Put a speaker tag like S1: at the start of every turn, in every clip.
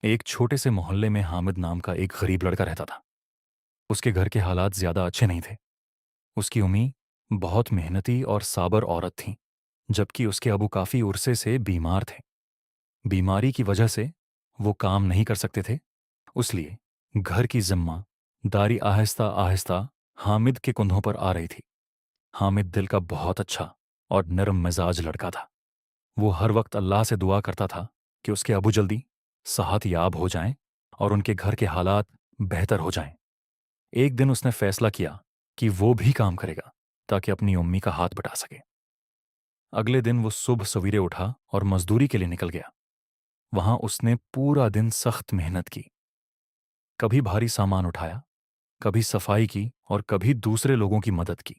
S1: ایک چھوٹے سے محلے میں حامد نام کا ایک غریب لڑکا رہتا تھا۔ اس کے گھر کے حالات زیادہ اچھے نہیں تھے۔ اس کی امی بہت محنتی اور صابر عورت تھیں، جبکہ اس کے ابو کافی عرصے سے بیمار تھے۔ بیماری کی وجہ سے وہ کام نہیں کر سکتے تھے، اس لیے گھر کی ذمہ داری آہستہ آہستہ حامد کے کندھوں پر آ رہی تھی۔ حامد دل کا بہت اچھا اور نرم مزاج لڑکا تھا۔ وہ ہر وقت اللہ سے دعا کرتا تھا کہ اس کے ابو جلدی صحت یاب ہو جائیں اور ان کے گھر کے حالات بہتر ہو جائیں۔ ایک دن اس نے فیصلہ کیا کہ وہ بھی کام کرے گا تاکہ اپنی امی کا ہاتھ بٹا سکے۔ اگلے دن وہ صبح سویرے اٹھا اور مزدوری کے لیے نکل گیا۔ وہاں اس نے پورا دن سخت محنت کی، کبھی بھاری سامان اٹھایا، کبھی صفائی کی اور کبھی دوسرے لوگوں کی مدد کی۔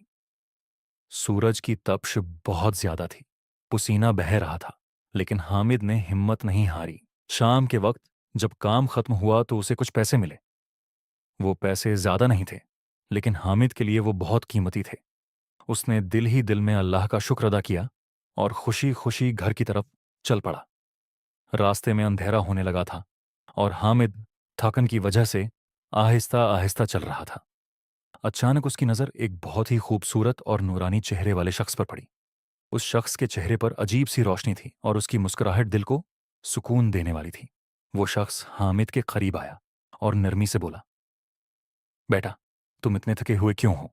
S1: سورج کی تپش بہت زیادہ تھی، پسینہ بہہ رہا تھا، لیکن حامد نے ہمت نہیں ہاری۔ شام کے وقت جب کام ختم ہوا تو اسے کچھ پیسے ملے۔ وہ پیسے زیادہ نہیں تھے، لیکن حامد کے لیے وہ بہت قیمتی تھے۔ اس نے دل ہی دل میں اللہ کا شکر ادا کیا اور خوشی خوشی گھر کی طرف چل پڑا۔ راستے میں اندھیرا ہونے لگا تھا اور حامد تھکن کی وجہ سے آہستہ آہستہ چل رہا تھا۔ اچانک اس کی نظر ایک بہت ہی خوبصورت اور نورانی چہرے والے شخص پر پڑی۔ اس شخص کے چہرے پر عجیب سی روشنی تھی اور اس کی مسکراہٹ دل کو سکون دینے والی تھی۔ وہ شخص حامد کے قریب آیا اور نرمی سے بولا، بیٹا، تم اتنے تھکے ہوئے کیوں ہو؟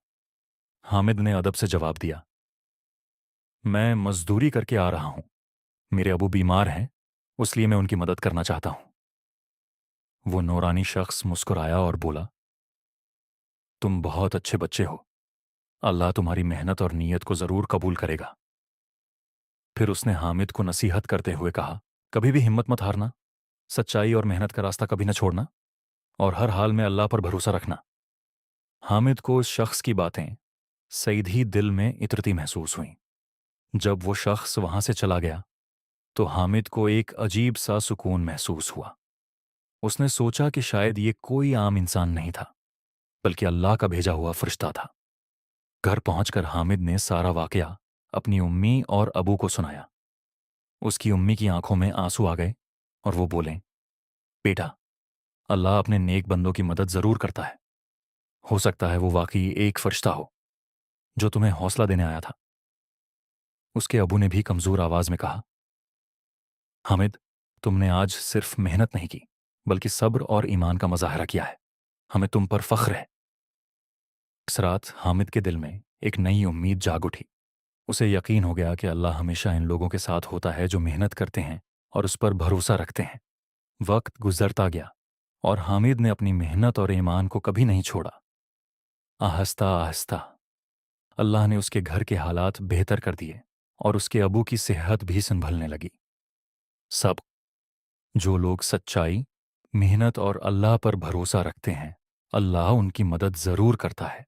S1: حامد نے ادب سے جواب دیا، میں مزدوری کر کے آ رہا ہوں۔ میرے ابو بیمار ہیں، اس لیے میں ان کی مدد کرنا چاہتا ہوں۔ وہ نورانی شخص مسکرایا اور بولا، تم بہت اچھے بچے ہو، اللہ تمہاری محنت اور نیت کو ضرور قبول کرے گا۔ پھر اس نے حامد کو نصیحت کرتے ہوئے کہا، کبھی بھی ہمت مت ہارنا، سچائی اور محنت کا راستہ کبھی نہ چھوڑنا، اور ہر حال میں اللہ پر بھروسہ رکھنا۔ حامد کو اس شخص کی باتیں سیدھی دل میں اترتی محسوس ہوئیں۔ جب وہ شخص وہاں سے چلا گیا تو حامد کو ایک عجیب سا سکون محسوس ہوا۔ اس نے سوچا کہ شاید یہ کوئی عام انسان نہیں تھا، بلکہ اللہ کا بھیجا ہوا فرشتہ تھا۔ گھر پہنچ کر حامد نے سارا واقعہ اپنی امی اور ابو کو سنایا۔ اس کی امی کی آنکھوں میں آنسو آ گئے اور وہ بولیں، بیٹا، اللہ اپنے نیک بندوں کی مدد ضرور کرتا ہے۔ ہو سکتا ہے وہ واقعی ایک فرشتہ ہو جو تمہیں حوصلہ دینے آیا تھا۔ اس کے ابو نے بھی کمزور آواز میں کہا، حامد، تم نے آج صرف محنت نہیں کی بلکہ صبر اور ایمان کا مظاہرہ کیا ہے۔ ہمیں تم پر فخر ہے۔ اس رات حامد کے دل میں ایک نئی امید جاگ اٹھی۔ اسے یقین ہو گیا کہ اللہ ہمیشہ ان لوگوں کے ساتھ ہوتا ہے جو محنت کرتے ہیں اور اس پر بھروسہ رکھتے ہیں۔ وقت گزرتا گیا اور حامد نے اپنی محنت اور ایمان کو کبھی نہیں چھوڑا۔ آہستہ آہستہ اللہ نے اس کے گھر کے حالات بہتر کر دیے اور اس کے ابو کی صحت بھی سنبھلنے لگی۔ سب جو لوگ سچائی، محنت اور اللہ پر بھروسہ رکھتے ہیں، اللہ ان کی مدد ضرور کرتا ہے۔